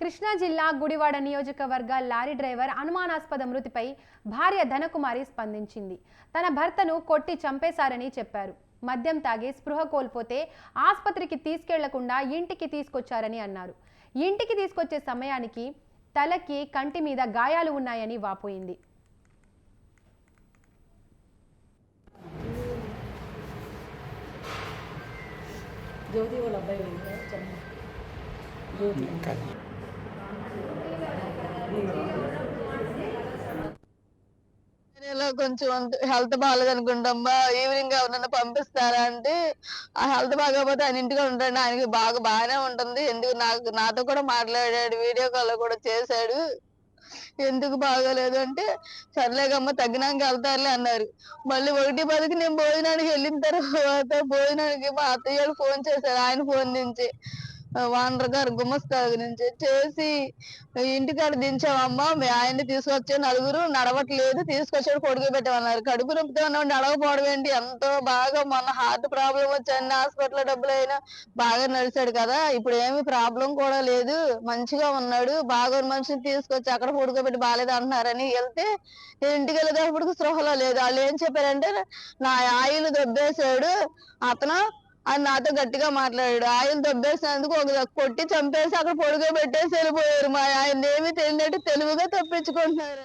కృష్ణా జిల్లా గుడివాడ నియోజకవర్గ lorry driver అనుమానాస్పద మృతిపై భార్య ధనకుమారి స్పందించింది. తన భర్తను కొట్టి చంపేశారని చెప్పారు. మద్యం తాగి స్పృహ కోల్పోతే ఆసుపత్రికి తీసుకెళ్లకుండా ఇంటికి తీసుకొచ్చారని అన్నారు. ఇంటికి తీసుకొచ్చే సమయానికి తలకి కంటి మీద గాయాలు ఉన్నాయని వాపోయింది. జ్యోతి వాళ్ళ అబ్బాయి కొంచెం హెల్త్ బాగాలేదు అనుకుంటామ్మా, ఈవినింగ్ ఎవరన్నా పంపిస్తారా అంటే ఆ హెల్త్ బాగోకపోతే ఆయన ఇంటిగా ఉంటాడు, ఆయనకి బాగానే ఉంటుంది, ఎందుకు నాతో కూడా మాట్లాడాడు, వీడియో కాల్ కూడా చేశాడు, ఎందుకు బాగోలేదు అంటే సర్లేగమ్మ తగ్గినాక వెళ్తారులే అన్నారు. మళ్ళీ 1:10కి నేను భోజనానికి వెళ్ళిన తర్వాత భోజనానికి మా అత్తయ్య ఫోన్ చేశారు, ఆయన ఫోన్ నుంచి వానర్ గారు గుమస్తా నుంచి చేసి ఇంటికాడ దించామమ్మా, మీ ఆయన్ని తీసుకొచ్చే నలుగురు నడవట్లేదు, తీసుకొచ్చాడు పడుకోబెట్టామన్నారు. కడుపు నొప్పితో ఉన్నవాడు నడవకపోవడం ఏంటి, ఎంతో బాగా మొన్న హార్ట్ ప్రాబ్లం వచ్చి అన్ని హాస్పిటల్ డబ్బులు అయినా బాగా నడిచాడు కదా, ఇప్పుడు ఏమి ప్రాబ్లం కూడా లేదు, మంచిగా ఉన్నాడు, బాగా మనిషిని తీసుకొచ్చి అక్కడ పడుకోబెట్టి బాగాలేదు అంటున్నారని వెళ్తే ఇంటికి వెళ్ళేటప్పుడు స్పృహలో లేదు. వాళ్ళు ఏం చెప్పారంటే నా ఆయిల్ దొబ్బేశాడు అతను అని నాతో గట్టిగా మాట్లాడాడు. ఆయన దొబ్బేసినందుకు ఒక కొట్టి చంపేసి అక్కడ పడుకోబెట్టేసి వెళ్ళిపోయారు. మా ఆయన ఏమీ తెలియనట్టు తెలివిగా తప్పించుకుంటున్నారు.